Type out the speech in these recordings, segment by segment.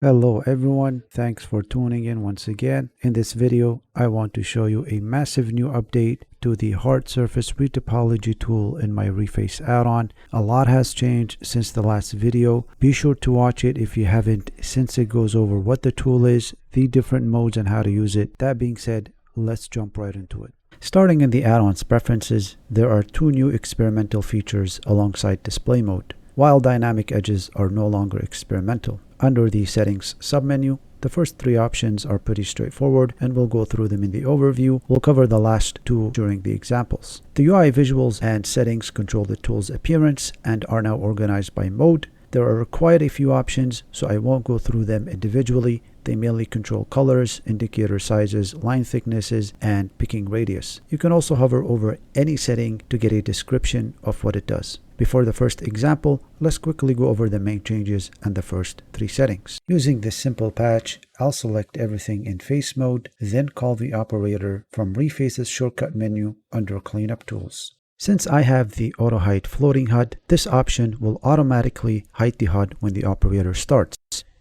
Hello everyone, thanks for tuning in once again. In this video, I want to show you a massive new update to the Hard Surface Retopology tool in my ReFace add-on. A lot has changed since the last video. Be sure to watch it if you haven't, since it goes over what the tool is, the different modes and how to use it. That being said, let's jump right into it. Starting in the add-ons preferences, there are two new experimental features alongside display mode. While dynamic edges are no longer experimental. Under the settings submenu, the first three options are pretty straightforward and we'll go through them in the overview. We'll cover the last two during the examples. The UI visuals and settings control the tool's appearance and are now organized by mode. There are quite a few options, so I won't go through them individually. They mainly control colors, indicator sizes, line thicknesses, and picking radius. You can also hover over any setting to get a description of what it does. Before the first example, let's quickly go over the main changes and the first three settings. Using this simple patch, I'll select everything in face mode, then call the operator from ReFace's shortcut menu under Cleanup Tools. Since I have the Auto Hide Floating HUD, this option will automatically hide the HUD when the operator starts.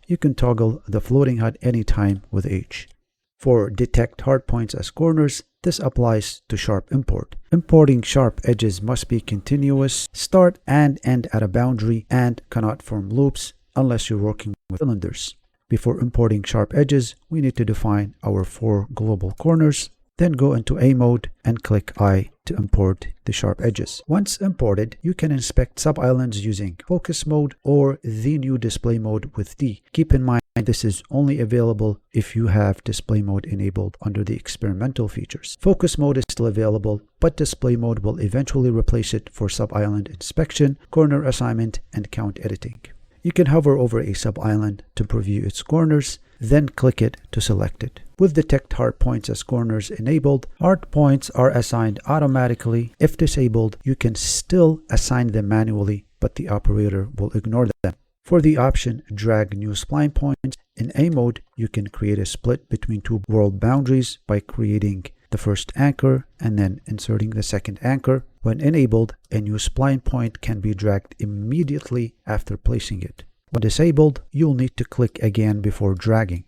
You can toggle the floating HUD anytime with H. For Detect Hard Points as Corners, this applies to sharp import. Importing sharp edges must be continuous, start and end at a boundary, and cannot form loops unless you're working with cylinders. Before importing sharp edges, we need to define our 4 global corners. Then go into A mode and click I to import the sharp edges. Once imported, you can inspect sub-islands using focus mode or the new display mode with D. Keep in mind this is only available if you have display mode enabled under the experimental features. Focus mode is still available, but display mode will eventually replace it for sub-island inspection, corner assignment, and count editing. You can hover over a sub-island to preview its corners, then click it to select it. With Detect Hard Points as Corners enabled, hard points are assigned automatically. If disabled, you can still assign them manually, but the operator will ignore them. For the option Drag New Spline Points, in A mode, you can create a split between two world boundaries by creating the first anchor and then inserting the second anchor. When enabled, a new spline point can be dragged immediately after placing it. When disabled, you'll need to click again before dragging.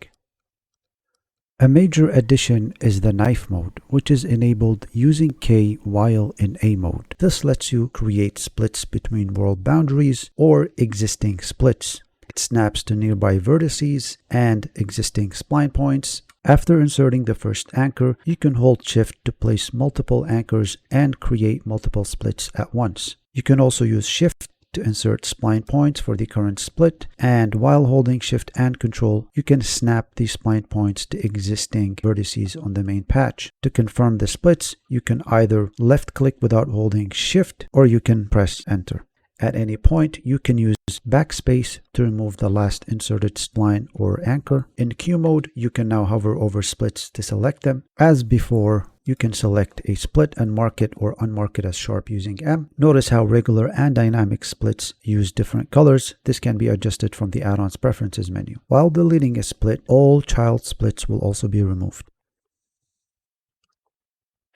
A major addition is the knife mode, which is enabled using K while in A mode. This lets you create splits between world boundaries or existing splits. It snaps to nearby vertices and existing spline points. After inserting the first anchor, you can hold Shift to place multiple anchors and create multiple splits at once. You can also use Shift to insert spline points for the current split, and while holding Shift and Control, you can snap the spline points to existing vertices on the main patch. To confirm the splits, you can either left-click without holding Shift, or you can press Enter. At any point, you can use backspace to remove the last inserted spline or anchor. In Q mode, you can now hover over splits to select them. As before, you can select a split and mark it or unmark it as sharp using M. Notice how regular and dynamic splits use different colors. This can be adjusted from the Add-ons Preferences menu. While deleting a split, all child splits will also be removed.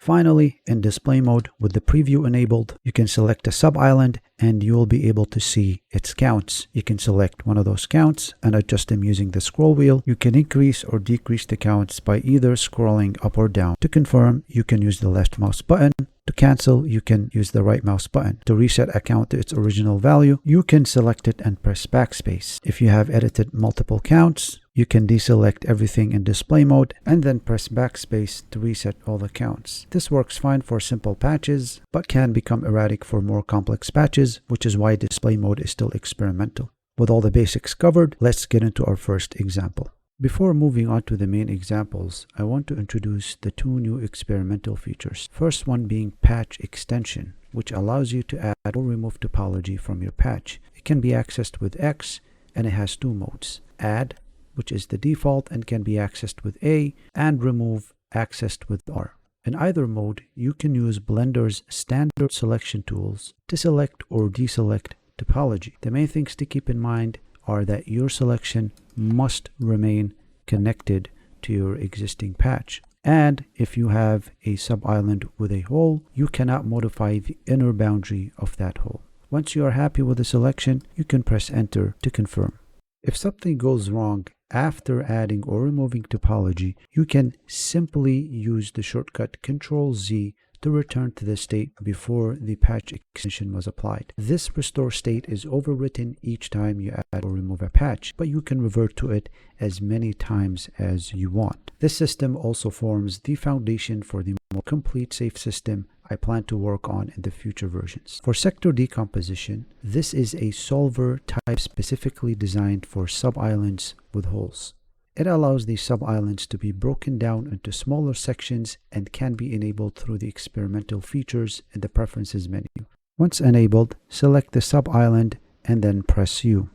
Finally, in display mode, with the preview enabled, you can select a sub-island and you will be able to see its counts. You can select one of those counts and adjust them using the scroll wheel. You can increase or decrease the counts by either scrolling up or down. To confirm, you can use the left mouse button. To cancel, you can use the right mouse button. To reset a count to its original value, you can select it and press backspace. If you have edited multiple counts, you can deselect everything in display mode and then press backspace to reset all the counts. This works fine for simple patches, but can become erratic for more complex patches, which is why display mode is still experimental. With all the basics covered, let's get into our first example. Before moving on to the main examples, I want to introduce the two new experimental features. First one being Patch Extension, which allows you to add or remove topology from your patch. It can be accessed with X, and it has two modes. Add, which is the default and can be accessed with A, and Remove, accessed with R. In either mode, you can use Blender's standard selection tools to select or deselect topology. The main things to keep in mind are that your selection must remain connected to your existing patch. And if you have a sub-island with a hole, you cannot modify the inner boundary of that hole. Once you are happy with the selection, you can press Enter to confirm. If something goes wrong after adding or removing topology, you can simply use the shortcut Ctrl-Z to return to the state before the patch extension was applied. This restore state is overwritten each time you add or remove a patch, but you can revert to it as many times as you want. This system also forms the foundation for the more complete safe system I plan to work on in the future versions. For sector decomposition, this is a solver type specifically designed for sub-islands with holes. It allows these sub-islands to be broken down into smaller sections and can be enabled through the experimental features in the Preferences menu. Once enabled, select the sub-island and then press U.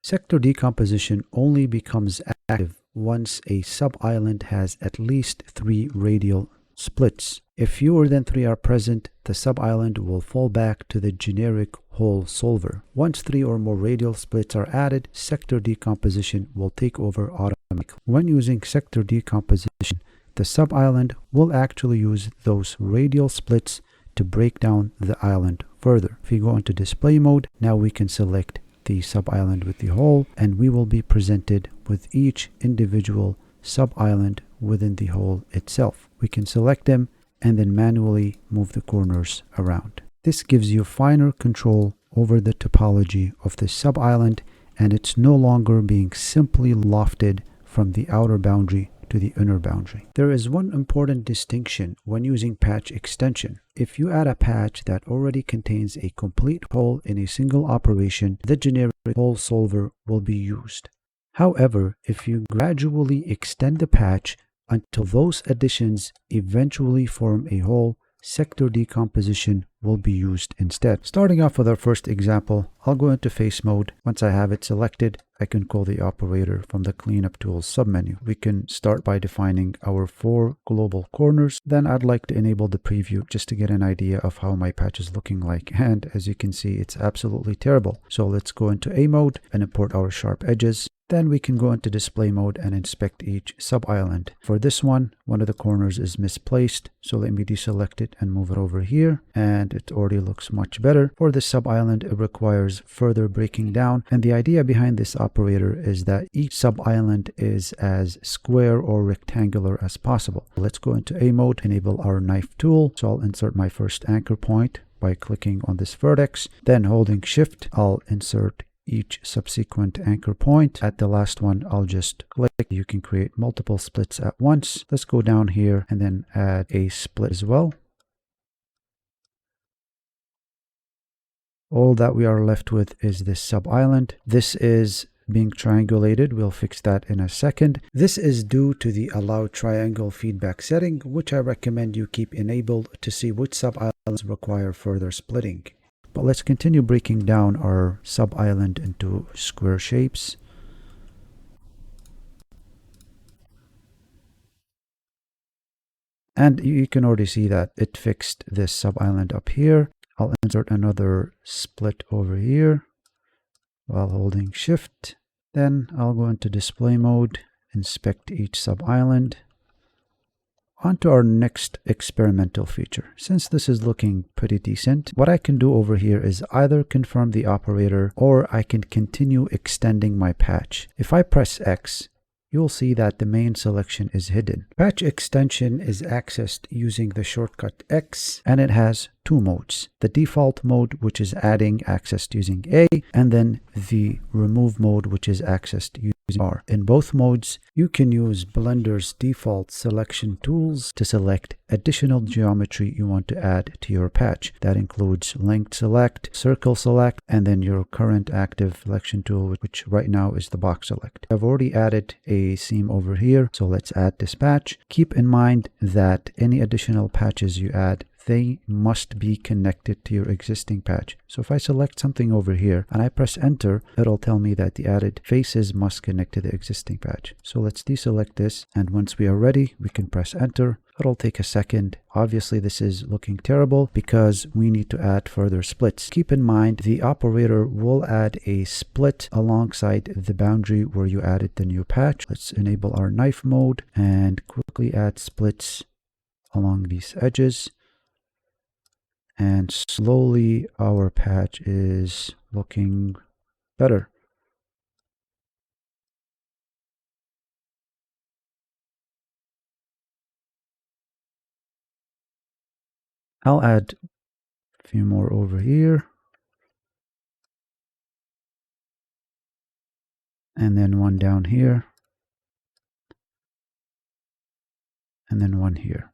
Sector decomposition only becomes active once a sub-island has at least 3 radial splits. If fewer than 3 are present, the sub-island will fall back to the generic hole solver. Once 3 or more radial splits are added, sector decomposition will take over automatically. When using sector decomposition, the sub-island will actually use those radial splits to break down the island further. If you go into display mode, now we can select the sub-island with the hole, and we will be presented with each individual sub-island within the hole itself. We can select them and then manually move the corners around. This gives you finer control over the topology of the sub-island, and it's no longer being simply lofted from the outer boundary to the inner boundary. There is one important distinction when using patch extension. If you add a patch that already contains a complete hole in a single operation, the generic hole solver will be used. However, if you gradually extend the patch until those additions eventually form a hole, sector decomposition will be used instead. Starting off with our first example, I'll go into face mode. Once I have it selected, I can call the operator from the cleanup tools submenu. We can start by defining our 4 global corners. Then I'd like to enable the preview just to get an idea of how my patch is looking like. And as you can see, it's absolutely terrible. So let's go into A mode and import our sharp edges. Then we can go into display mode and inspect each sub-island. For this one of the corners is misplaced. So let me deselect it and move it over here. And it already looks much better. For this sub-island, it requires further breaking down. And the idea behind this operator is that each sub-island is as square or rectangular as possible. Let's go into A mode, enable our knife tool. So I'll insert my first anchor point by clicking on this vertex. Then holding Shift, I'll insert each subsequent anchor point. At the last one, I'll just click. You can create multiple splits at once. Let's go down here and then add a split as well. All that we are left with is this sub-island. This is being triangulated. We'll fix that in a second. This is due to the allow triangle feedback setting, which I recommend you keep enabled to see which sub-islands require further splitting. But let's continue breaking down our sub-island into square shapes. And you can already see that it fixed this sub-island up here. I'll insert another split over here while holding Shift. Then I'll go into display mode, inspect each sub-island. On to our next experimental feature. Since this is looking pretty decent, what I can do over here is either confirm the operator or I can continue extending my patch. If I press X, you'll see that the main selection is hidden. Patch extension is accessed using the shortcut X, and it has 2 modes. The default mode, which is adding accessed using A, and then the remove mode, which is accessed using R. In both modes, you can use Blender's default selection tools to select additional geometry you want to add to your patch. That includes length select, circle select, and then your current active selection tool, which right now is the box select. I've already added a seam over here, so let's add this patch. Keep in mind that any additional patches you add, they must be connected to your existing patch. So if I select something over here and I press enter, it'll tell me that the added faces must connect to the existing patch. So let's deselect this, and once we are ready, we can press enter. It'll take a second. Obviously, this is looking terrible because we need to add further splits. Keep in mind, the operator will add a split alongside the boundary where you added the new patch. Let's enable our knife mode and quickly add splits along these edges. And slowly our patch is looking better. I'll add a few more over here. And then one down here. And then one here.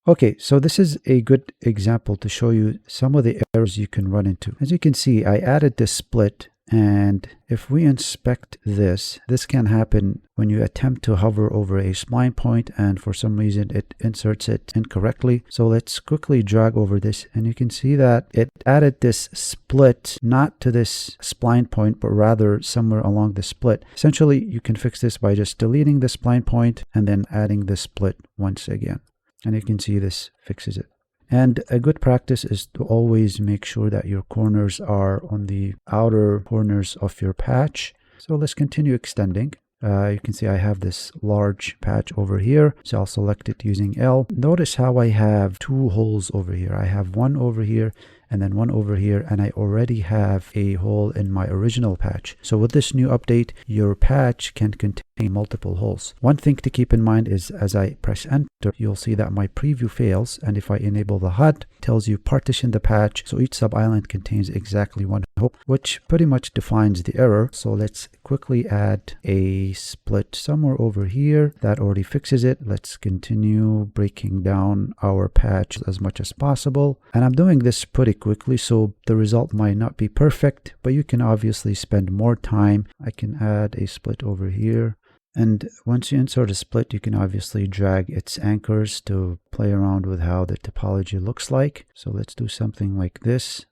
Okay, so this is a good example to show you some of the errors you can run into. As you can see, I added this split, and if we inspect this, this can happen when you attempt to hover over a spline point and for some reason it inserts it incorrectly. So let's quickly drag over this, and you can see that it added this split not to this spline point but rather somewhere along the split. Essentially, you can fix this by just deleting the spline point and then adding the split once again. And you can see this fixes it. And a good practice is to always make sure that your corners are on the outer corners of your patch. So let's continue extending. You can see I have this large patch over here. So I'll select it using L. Notice how I have two holes over here. I have one over here and then one over here, and I already have a hole in my original patch. So with this new update, your patch can contain multiple holes. One thing to keep in mind is as I press enter, you'll see that my preview fails, and if I enable the HUD, it tells you partition the patch, so each sub-island contains exactly one hole, which pretty much defines the error. So let's quickly add a split somewhere over here. That already fixes it. Let's continue breaking down our patch as much as possible, and I'm doing this pretty quickly, so the result might not be perfect, but you can obviously spend more time. I can add a split over here, and once you insert a split, you can obviously drag its anchors to play around with how the topology looks like. So let's do something like this.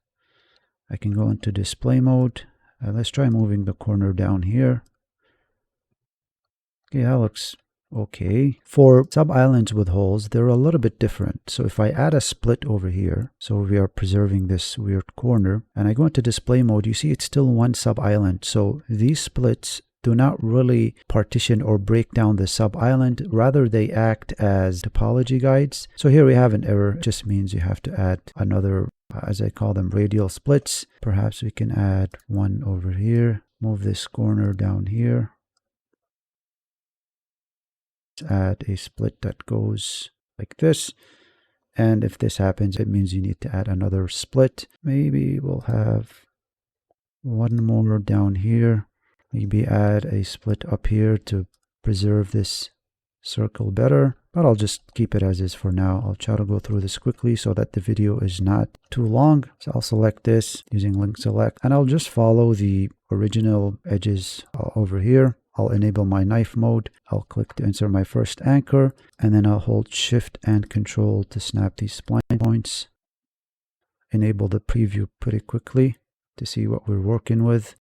I can go into display mode. Let's try moving the corner down here. Okay, that looks okay. For sub-islands with holes, they're a little bit different. So if I add a split over here, so we are preserving this weird corner, and I go into display mode, you see it's still one sub-island. So these splits do not really partition or break down the sub-island, rather they act as topology guides. So here we have an error. It just means you have to add another, as I call them, radial splits. Perhaps we can add one over here, move this corner down here. Add a split that goes like this, and if this happens, it means you need to add another split. Maybe we'll have one more down here. Maybe add a split up here to preserve this circle better, but I'll just keep it as is for now. I'll try to go through this quickly so that the video is not too long. So I'll select this using link select, and I'll just follow the original edges over here. I'll enable my knife mode. I'll click to insert my first anchor, and then I'll hold Shift and Control to snap these spline points. Enable the preview pretty quickly to see what we're working with.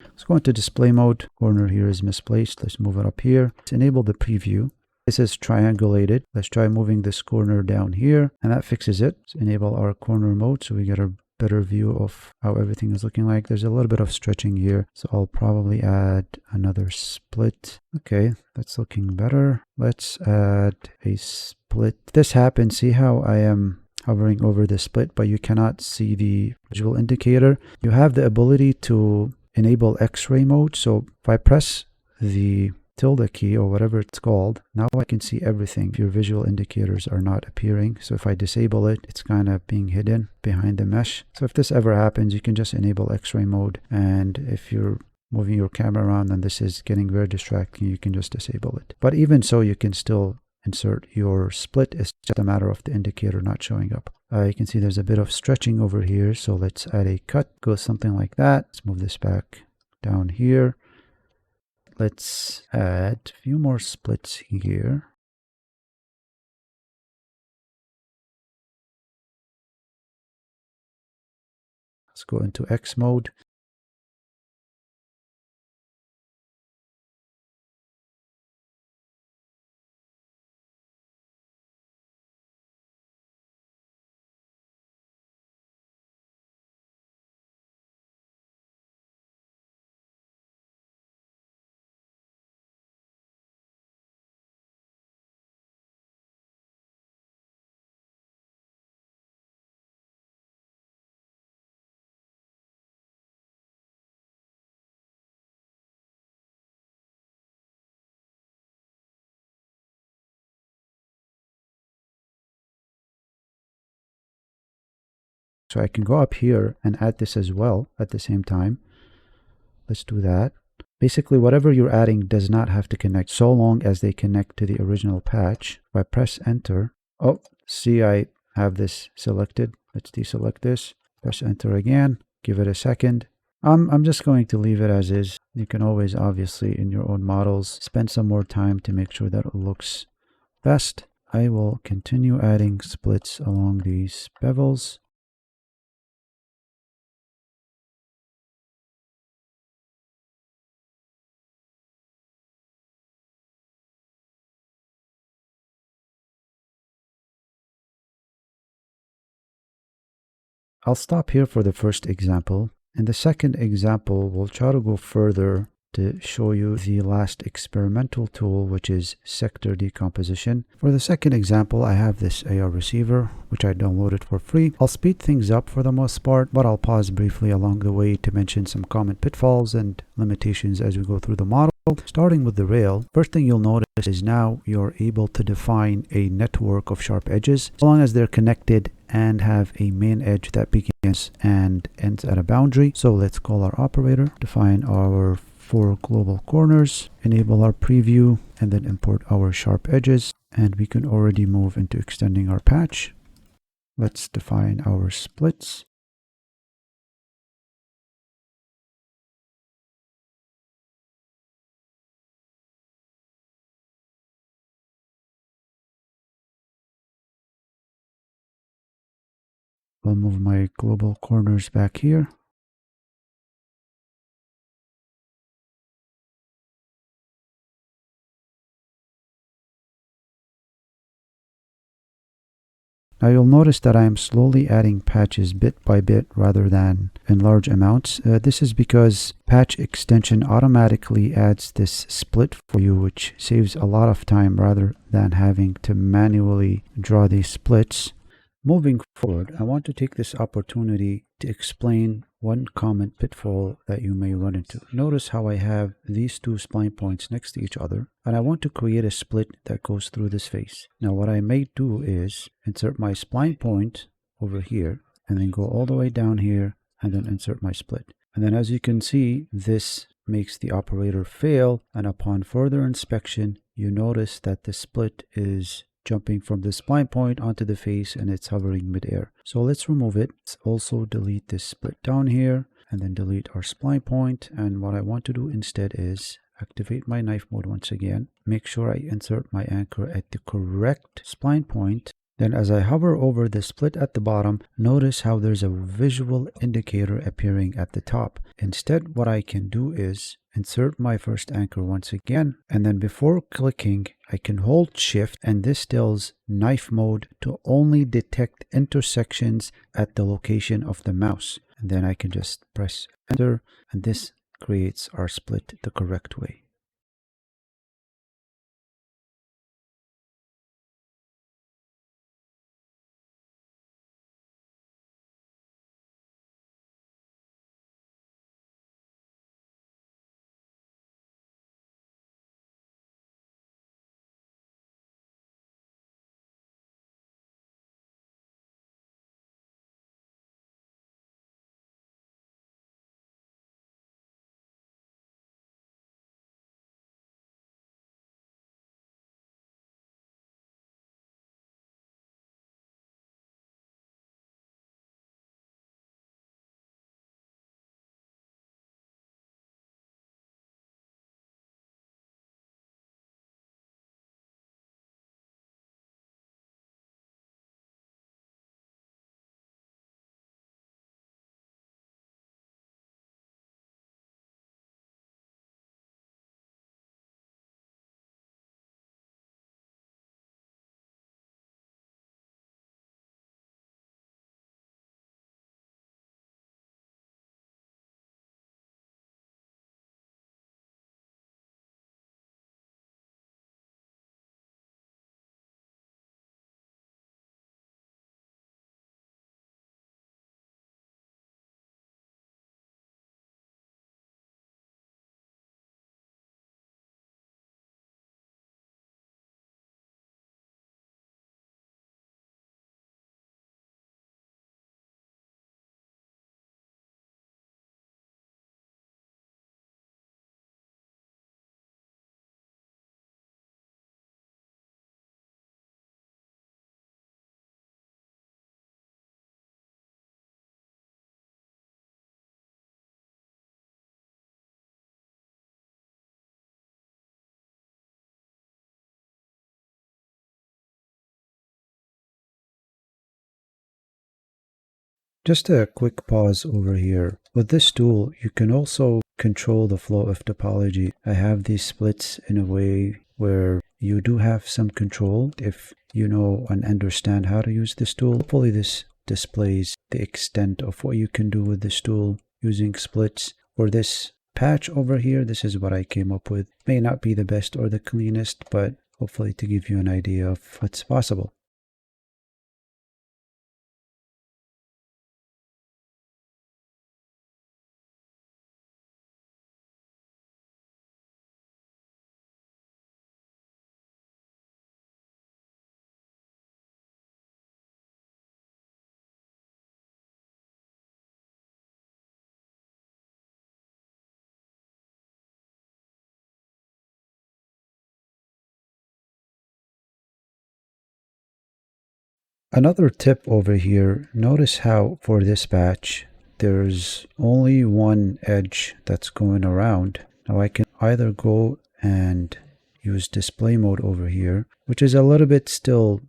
Let's go into display mode. Corner here is misplaced. Let's move it up here. Let's enable the preview. This is triangulated. Let's try moving this corner down here, and that fixes it. Let's enable our corner mode so we get a better view of how everything is looking like. There's a little bit of stretching here, so I'll probably add another split. Okay, that's looking better. Let's add a split. This happens. See how I am hovering over the split, but you cannot see the visual indicator. You have the ability to enable X-ray mode. So if I press the tilde key or whatever it's called, now I can see everything. Your visual indicators are not appearing. So if I disable it, it's kind of being hidden behind the mesh. So if this ever happens, you can just enable X-ray mode. And if you're moving your camera around and this is getting very distracting, you can just disable it. But even so, you can still insert your split. It's just a matter of the indicator not showing up. You can see there's a bit of stretching over here, so let's add a cut. Go something like that. Let's move this back down here. Let's add a few more splits here. Let's go into X mode. So I can go up here and add this as well at the same time. Let's do that. Basically, whatever you're adding does not have to connect so long as they connect to the original patch. If I press enter, oh, see, I have this selected. Let's deselect this. Press enter again. Give it a second. I'm just going to leave it as is. You can always, obviously, in your own models, spend some more time to make sure that it looks best. I will continue adding splits along these bevels. I'll stop here for the first example. In the second example, we'll try to go further to show you the last experimental tool, which is sector decomposition. For the second example, I have this AR receiver, which I downloaded for free. I'll speed things up for the most part, but I'll pause briefly along the way to mention some common pitfalls and limitations as we go through the model. Starting with the rail, first thing you'll notice is now you're able to define a network of sharp edges, as long as they're connected and have a main edge that begins and ends at a boundary. So let's call our operator, define our 4 global corners, enable our preview, and then import our sharp edges. And we can already move into extending our patch. Let's define our splits. I'll move my global corners back here. Now you'll notice that I am slowly adding patches bit by bit rather than in large amounts. This is because patch extension automatically adds this split for you, which saves a lot of time rather than having to manually draw these splits. Moving forward, I want to take this opportunity to explain one common pitfall that you may run into. Notice how I have these 2 spline points next to each other, and I want to create a split that goes through this face. Now what I may do is insert my spline point over here, and then go all the way down here, and then insert my split. And then as you can see, this makes the operator fail, and upon further inspection, you notice that the split is jumping from the spline point onto the face and it's hovering midair. So let's remove it. Let's also delete this split down here and then delete our spline point. And what I want to do instead is activate my knife mode once again. Make sure I insert my anchor at the correct spline point. Then as I hover over the split at the bottom, notice how there's a visual indicator appearing at the top. Instead, what I can do is insert my first anchor once again, and then before clicking, I can hold shift, and this tells knife mode to only detect intersections at the location of the mouse. And then I can just press enter, and this creates our split the correct way. Just a quick pause over here. With this tool, you can also control the flow of topology. I have these splits in a way where you do have some control if you know and understand how to use this tool. Hopefully this displays the extent of what you can do with this tool using splits. For this patch over here, this is what I came up with. May not be the best or the cleanest, but hopefully to give you an idea of what's possible. Another tip over here, notice how for this patch, there's only one edge that's going around. Now I can either go and use display mode over here, which is a little bit still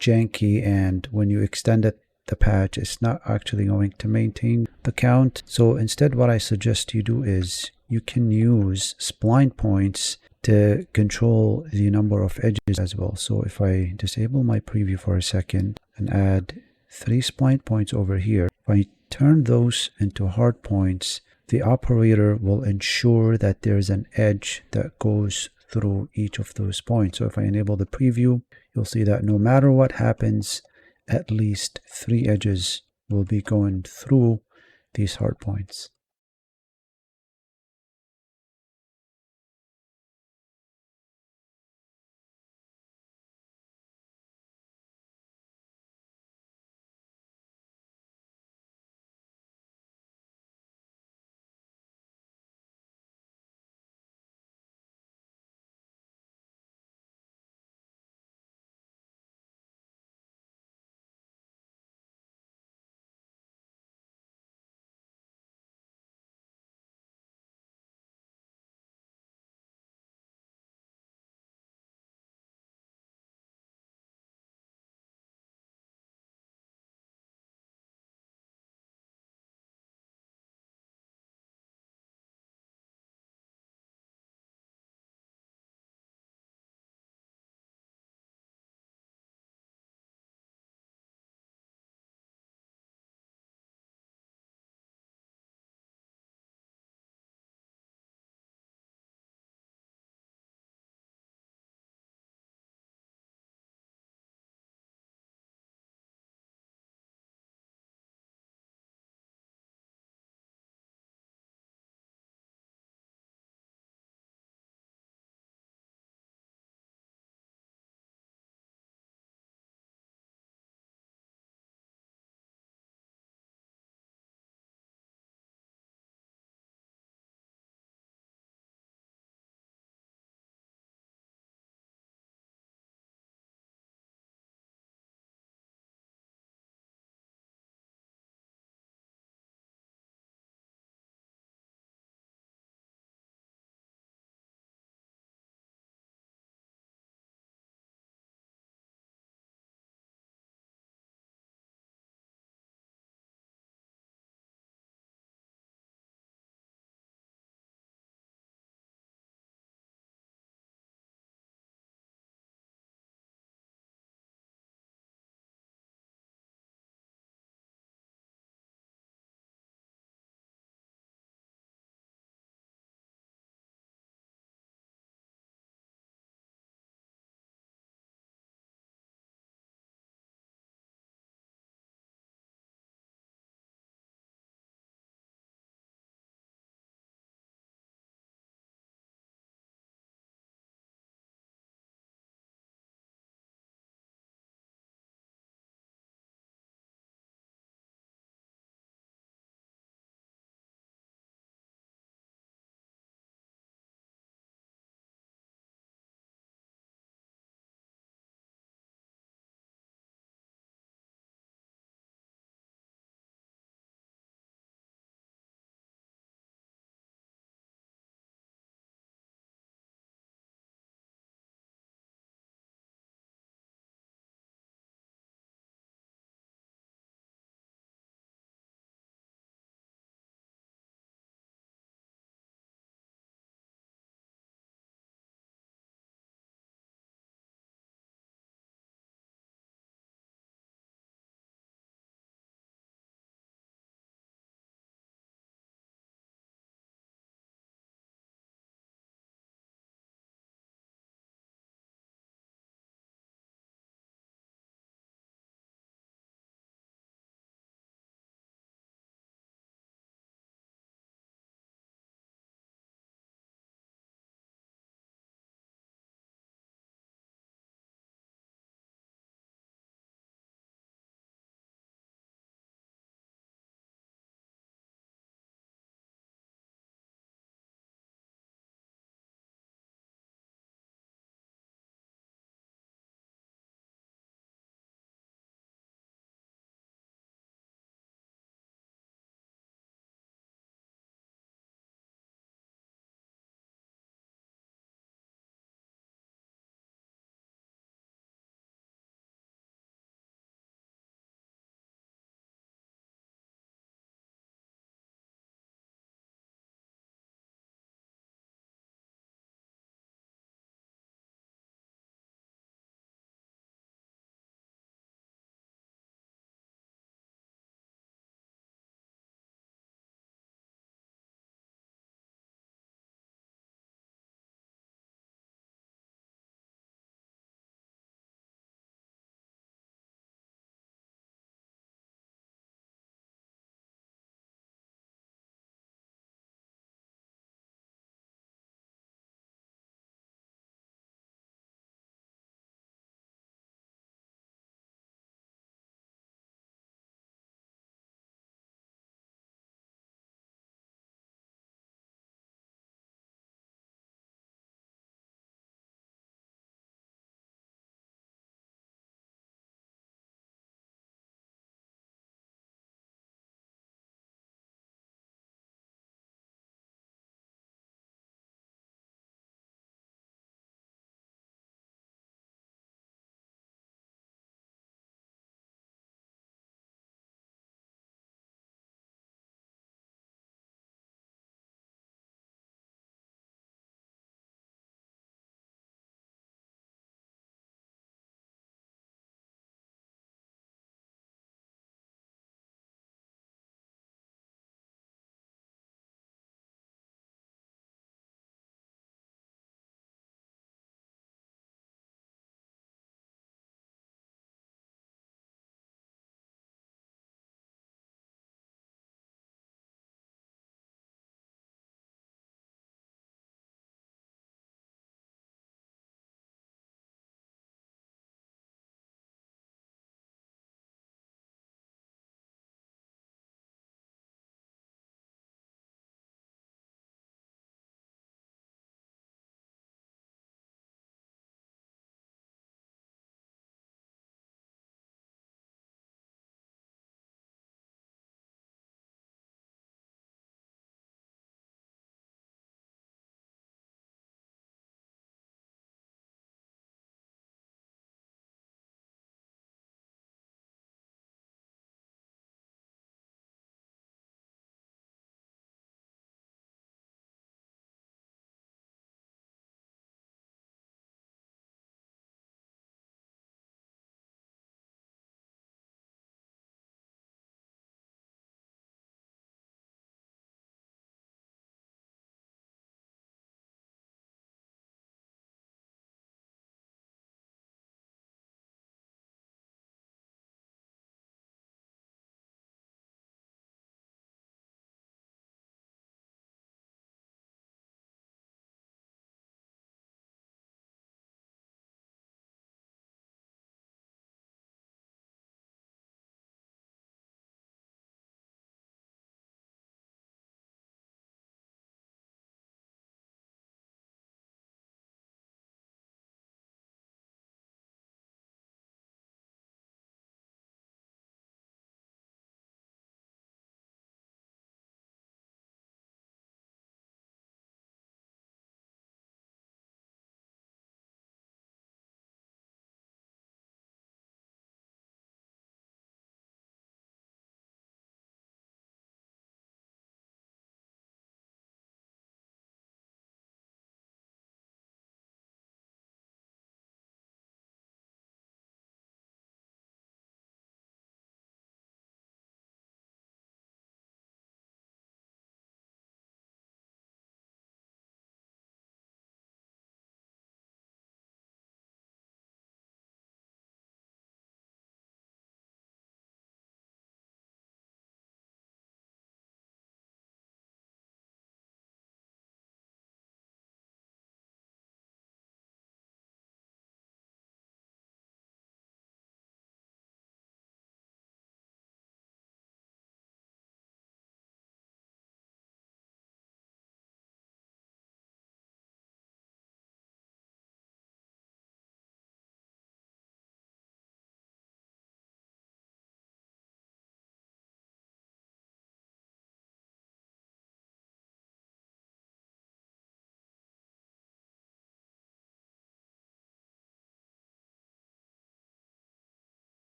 janky, and when you extend it, the patch, it's not actually going to maintain the count. So instead what I suggest you do is you can use spline points to control the number of edges as well. So if I disable my preview for a second and add 3 spline points over here, if I turn those into hard points, the operator will ensure that there's an edge that goes through each of those points. So if I enable the preview, you'll see that no matter what happens, at least 3 edges will be going through these hard points.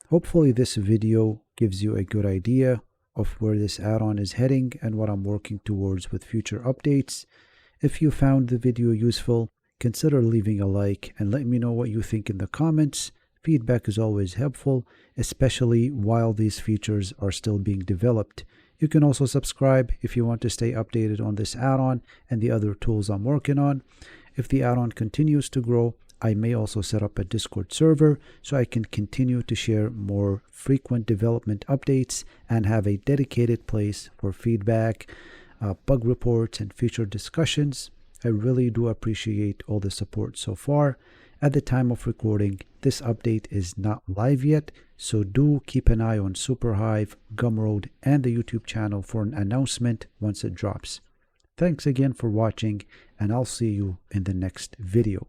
Hopefully this video gives you a good idea of where this add-on is heading and what I'm working towards with future updates. If you found the video useful, consider leaving a like and let me know what you think in the comments. Feedback is always helpful, especially while these features are still being developed. You can also subscribe if you want to stay updated on this add-on and the other tools I'm working on. If the add-on continues to grow, I may also set up a Discord server so I can continue to share more frequent development updates and have a dedicated place for feedback, bug reports, and future discussions. I really do appreciate all the support so far. At the time of recording, this update is not live yet, so do keep an eye on Superhive, Gumroad, and the YouTube channel for an announcement once it drops. Thanks again for watching, and I'll see you in the next video.